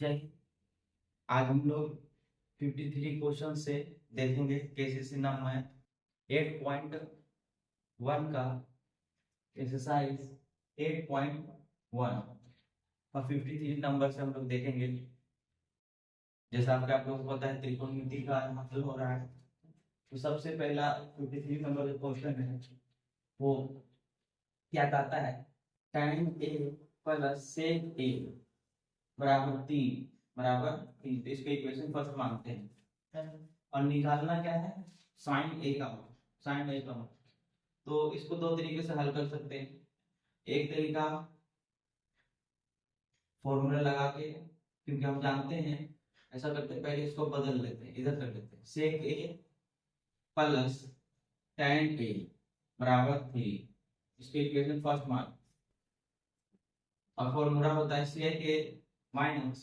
जय हिंद। आज हम लोग 53 क्वेश्चन से देखेंगे केसीसी नाम है 8.1 का एक्सरसाइज 8.1 और 53 नंबर से हम लोग देखेंगे। जैसा कि आप लोगों को पता है त्रिकोणमिति का हल हो रहा है। तो सबसे पहला 53 नंबर जो क्वेश्चन है वो क्या कहता है, tan a plus sec a बराबर 3 तो इसको इक्वेशन फर्स्ट मानते हैं और निकालना क्या है, साइन ए का मान। साइन ए का मान तो इसको दो तरीके से हल कर सकते हैं। एक तरीका फॉर्मूला लगा के, क्योंकि हम जानते हैं, ऐसा करते हैं पहले इसको बदल लेते हैं, इधर कर लेते हैं सेक ए प्लस tan ए बराबर 3, इसको इक्वेशन फर्स्ट मान। और फॉर्मूला होता है सेक ए माइनस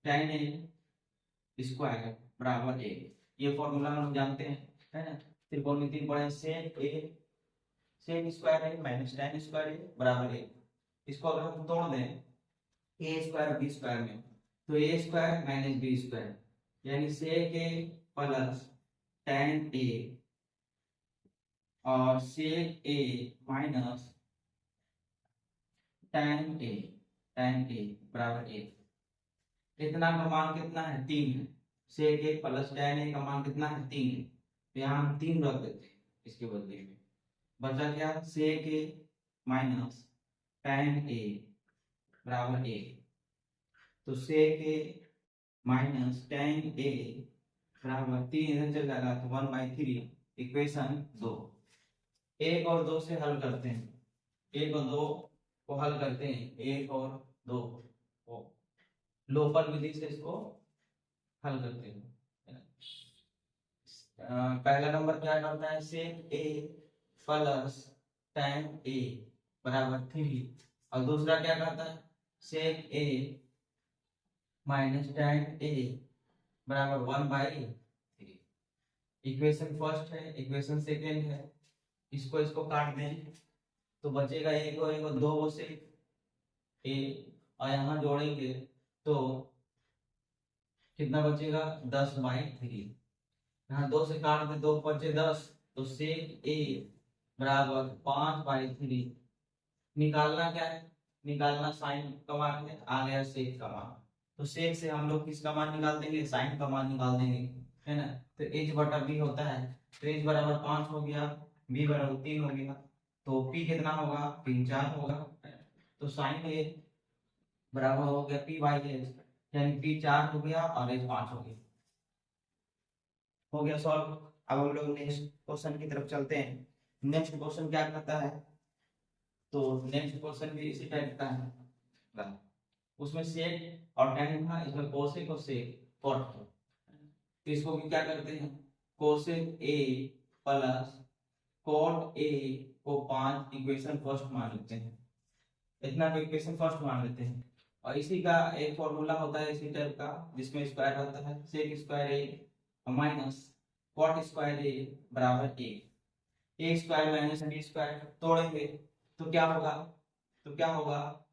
tan ए स्क्वायर बराबर ए। ये फॉर्मूला हम जानते हैं, है ना। त्रिकोणमिति पढ़े सेक ए सेक स्क्वायर है माइनस tan स्क्वायर ए बराबर ए। इसको अगर हम तोड़ दें ए स्क्वायर बी स्क्वायर में, तो ए स्क्वायर माइनस बी स्क्वायर यानी सेक ए प्लस tan ए और सेक ए माइनस tan ए बराबर ए। इतना का मान कितना है, 3 है। सेक ए प्लस tan ए का मान कितना है, 3 है। तो यहाँ हम 3 रख देते हैं इसके बदले में। बचा क्या, सेक ए माइनस tan ए बराबर ए। तो सेक ए माइनस tan ए बराबर 3 इधर चल जाएगा तो 1/3। इक्वेशन 2 1 और 2 से हल करते हैं। 1 और 2 को हल करते हैं, 1 और 2 को लोफर विधि से इसको हल करते हैं। पहला नंबर क्या करता है, सेक ए प्लस tan ए बराबर 3 और दूसरा क्या करता है, सेक ए माइनस tan ए बराबर 1/3। इक्वेशन फर्स्ट है, इक्वेशन सेकेंड है। इसको काट दें तो बचेगा एक और दो से ए, और यहाँ जोड़ेंगे तो कितना बचेगा, 10/3। यहाँ 2 से काट दे, 2 बचे 10, तो सेक ए बराबर 5/3। निकालना क्या है, निकालना साइन का मान है, आ गया सेक का मान। तो सेक से हम लोग किसका मान निकाल देंगे, साइन का मान निकाल देंगे, है ना। तो एच बटा बी होता है, तो एच बराबर 5 हो गया, बी बराबर 3 हो गया। तो पी कितना होगा, 3/4 होगा। तो साइन ए बराबर हो गया p/एच, यानी पी 4 हो गया और एच 5 हो गया। हो गया सॉल्व। अब हम लोग नेक्स्ट क्वेश्चन की तरफ चलते हैं। नेक्स्ट क्वेश्चन क्या करता है, तो नेक्स्ट क्वेश्चन भी इसी टाइप का है। उसमें सेक और tan था, इसमें कोसेक और सेक कॉट था। तो इसको भी क्या करते हैं, cosec A plus cot A को 5 इक्वेशन फर्स्ट मान लेते हैं। इतना को इक्वेशन फर्स्ट मान लेते हैं। और इसी का एक फॉर्मूला होता है इसी टाइप का, जिसमें स्क्वायर होता है सेक स्क्वायर ए माइनस कॉट स्क्वायर ए बराबर ए स्क्वायर माइनस बी स्क्वायर। तोड़ेंगे तो क्या होगा, तो क्या होगा,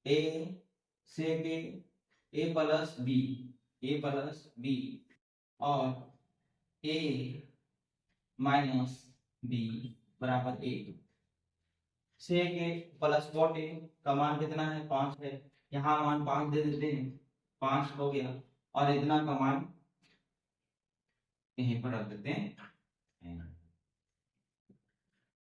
ए सेक ए प्लस बी और ए माइनस बी बराबर ए। सेक ए प्लस कॉट ए का मान कितना है, 5 है। यहाँ मान 5 दे देते हैं, 5 हो गया। और इतना का मान यहीं पर रख देते हैं।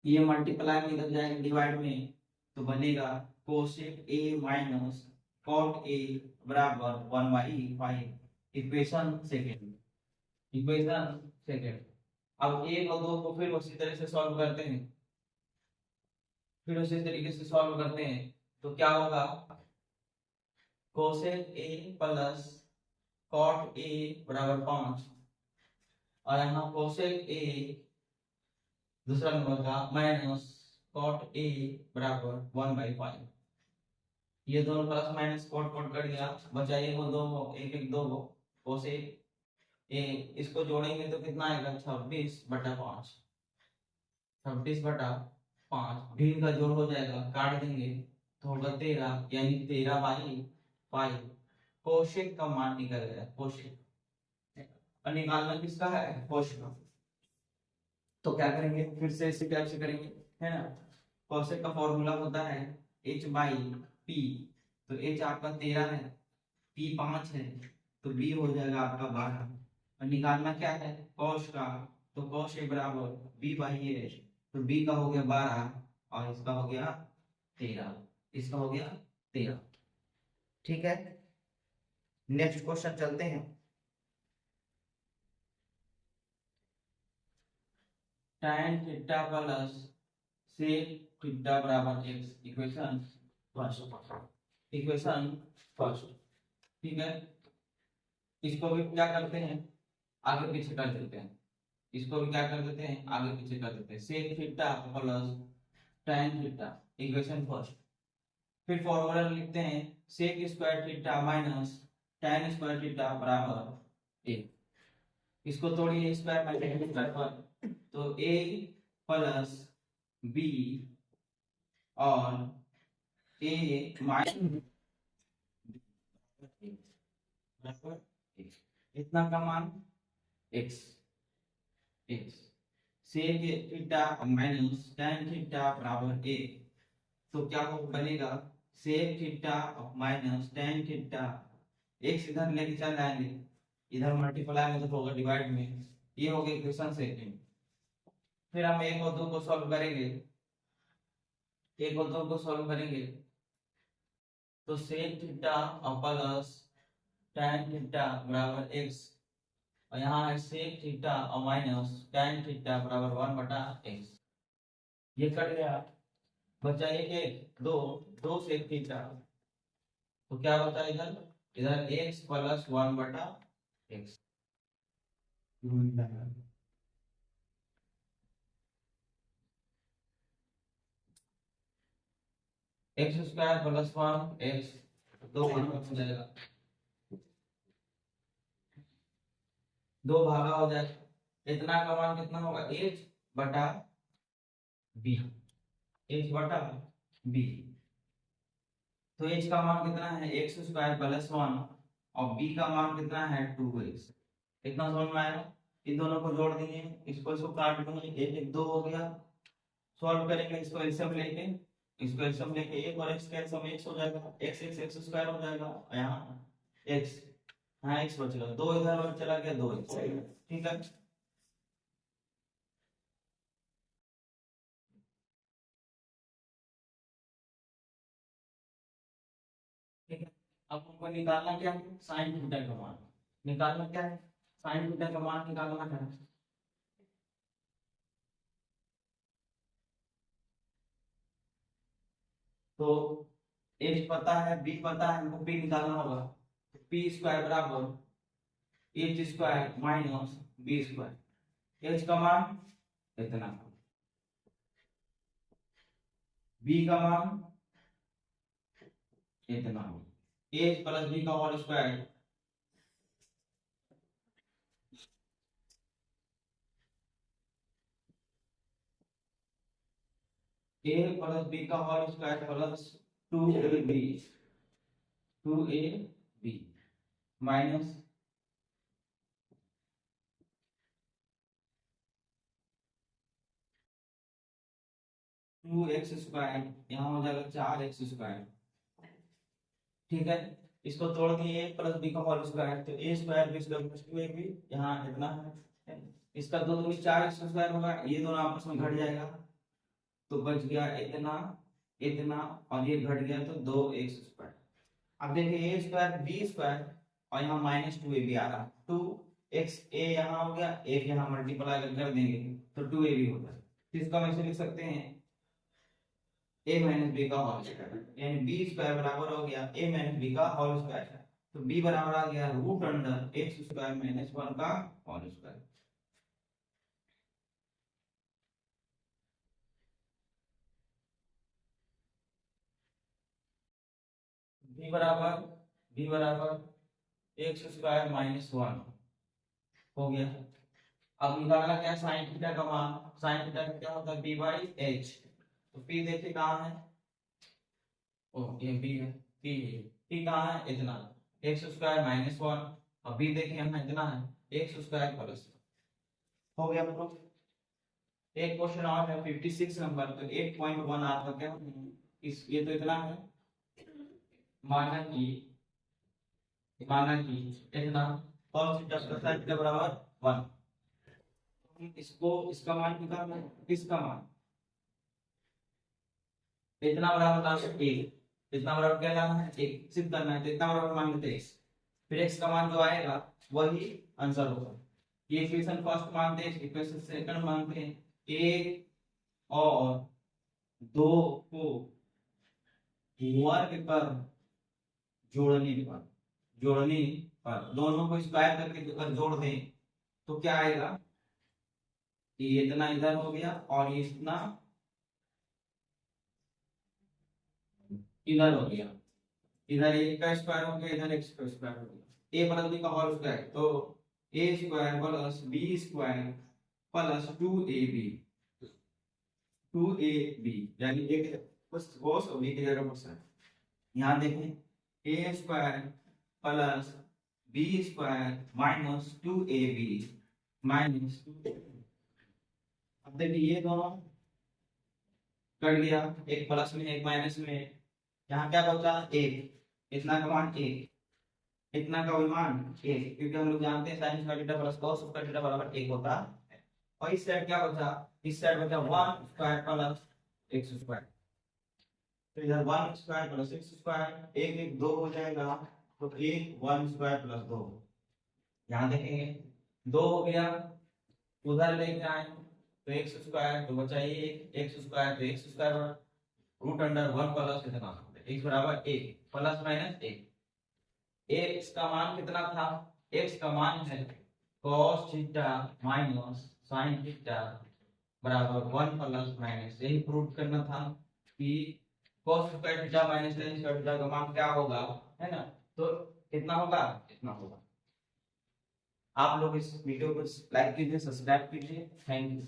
ये मल्टीप्लाई में इधर जाएगा डिवाइड में, तो बनेगा cosec A minus cot A बराबर 1/5। Equation second, equation second. अब 1 और 2 को फिर उसी तरह से सॉल्व करते हैं, फिर उसी तरीके से सॉल्व करते हैं। तो क्या होगा, cosec A plus cot A बराबर 5 और यहाँ कोसेक ए दूसरा नंबर का माइनस कॉट ए बराबर 1/5। ये दोनों प्लस माइनस कॉट कॉट कट गया, बचा ये वो दो, एक एक दो कोसेक ए। इसको जोड़ेंगे तो कितना आएगा, 26/5। 26/5 भी इनका जोड़ हो जाएगा, काट देंगे तो होगा 13, यानी 13/5। कोशेक का मान निकल गया, कोशेक, और निकालना किसका है, कोश का। तो क्या करेंगे, फिर से इसे कैसे करेंगे, है ना। कोशेक का फॉर्मूला होता है h बाई पी, तो h आपका 13 है, p 5 है, तो b हो जाएगा आपका 12, और निकालना क्या है, कोश का, तो कोश ए बराबर b बाई h, तो b का हो गया 12 और इसका हो गया 13, इसका हो गया 13। ठीक है, नेक्स्ट क्वेश्चन चलते हैं। tan theta plus sec theta बराबर x, equation first, equation first. ठीक है, इसको भी क्या करते हैं, आगे पीछे कर देते हैं, इसको भी क्या कर देते हैं, आगे पीछे कर देते हैं, sec theta plus tan theta, equation first. फिर फॉर्मूला लिखते हैं sec square theta minus tan square theta बराबर 1। इसको तोड़िए, स्क्वायर माइनस स्क्वायर पर, तो a प्लस b और a माइनस इतना का मान x, x sec theta minus tan theta बराबर 1, तो क्या हो बनेगा, sec theta minus tan theta, x इधर लेके चल जाएंगे, इधर मल्टीप्लाई में तो होगा डिवाइड में, ये हो गया इक्वेशन सेकंड। फिर हम एक और दो को सॉल्व करेंगे, एक और दो को सॉल्व करेंगे, तो sec theta plus tan theta बराबर x, और यहाँ है sec थीटा और माइनस tan थीटा बराबर 1/x, ये कट गया, बचा एक दो, दो sec थीटा, तो क्या बचा इधर, इधर x plus 1/x, x square plus 1x, दो भागा हो जाएगा, दो भागा हो जाएगा, इतना का मान कितना होगा, h बटा b, h बटा b, तो h का मान कितना है, एक्स स्क्वायर प्लस 1 और b का मान कितना है 2x, इतना समझ में आएगा। इन दोनों को जोड़ देंगे, इसको काट देंगे, एक एक दो हो गया, सॉल्व करेंगे, इसको एलसीएम लेके, इसको एलसीएम लेके एक और x का एलसीएम x हो जाएगा, x x x स्क्वायर हो जाएगा, यहाँ x, हाँ x बचेगा, दो इधर और चला गया, दो x, ठीक है। ठीक है, अब हमको निकालना क्या है, साइन थीटा का मान निकालना, क्या है, साइन थीटा का मान निकालना है। तो h पता है, b पता है, हमको p निकालना होगा, p स्क्वायर बराबर h square minus b square, h का मान इतना, b का मान इतना, h प्लस b का whole square, a plus b का whole square plus 2ab, 2ab minus 2x square, यहाँ हो जाएगा 4x स्क्वायर। ठीक है, इसको तोड़ दिए, a प्लस b का होल स्क्वायर, तो a square b square plus 2ab, यहाँ इतना है, इसका दो दूनी 4x स्क्वायर होगा, ये दोनों आपस में घट जाएगा, तो बच गया इतना, इतना, और ये घट गया तो 2x स्क्वायर। अब देखिए a स्क्वायर b स्क्वायर और यहाँ माइनस 2ab आ रहा, 2x a यहाँ हो गया, एक यहाँ मल्टीप्लाई कर देंगे तो 2ab होगा, तो इसका हम ऐसे लिख सकते हैं a माइनस b का होल स्क्वायर, यानी b स्क्वायर बराबर हो गया a माइनस b का होल स्क्वायर, तो b बराबर आ गया root under x square minus 1 का होल स्क्वायर। b बराबर एक्स स्क्वायर माइनस 1 हो गया। अब निकालना क्या, साइन थीटा का मान, साइन थीटा का क्या होता है, b बाई h, तो p देखिए कहाँ है, ओ ये b है, p कहाँ है, इतना, एक्स स्क्वायर माइनस 1, और बी देखें हम इतना है एक्स स्क्वायर प्लस, हो गया प्रूफ। एक क्वेश्चन और है 56 नंबर, तो 8.1 आपका क्या इस ये तो इतना है, माना कि इतना cos theta plus sin theta बराबर 1, इसको इसका मान निकालना है, किसका मान, इतना बराबर लाना है 1, इतना बराबर क्या लाना है 1, सिद्ध करना है, तो इतना बराबर मान लेते हैं x, फिर x का मान जो आएगा वही आंसर होगा। ये इक्वेशन फर्स्ट मानते हैं, इक्वेशन सेकंड मानते हैं, 1 और 2 को वर्ग पर जोड़ने पर दोनों को स्क्वायर करके अगर जोड़ दें तो क्या आएगा, ये इतना इधर हो गया और ये इतना इधर हो गया, इधर एक का स्क्वायर हो गया, इधर एक्स का स्क्वायर हो गया, a प्लस b का होल स्क्वायर, तो a square plus b square plus 2ab यानी एक बस cos और b की जगह पर है। यहाँ देखें a square plus b square minus 2ab minus 2, अब देखिए ये दोनों कट गया, एक प्लस में एक माइनस में, यहाँ क्या बचा एक, इतना का मान एक, इतना का मान एक, क्योंकि हम लोग जानते हैं sin square theta plus cos square theta बराबर एक होता है। और इस साइड क्या बचा, इस साइड बचा 1 स्क्वायर प्लस x स्क्वायर, तो इधर 1 स्क्वायर प्लस x स्क्वायर, एक एक 2 हो जाएगा, तो 1 स्क्वायर प्लस 2, यहाँ देखेंगे 2 हो गया, उधर लेके आए तो x स्क्वायर, तो बचा ये x स्क्वायर, तो x square root under 1 plus इतना, x बराबर 1 प्लस माइनस 1, x का मान कितना था, x का मान है cos theta minus sin theta बराबर 1 प्लस माइनस, यही प्रूव करना था कि cos square theta minus sin square theta का मान क्या होगा, है ना, तो कितना होगा, इतना होगा। आप लोग इस वीडियो को लाइक कीजिए, सब्सक्राइब कीजिए, थैंक यू।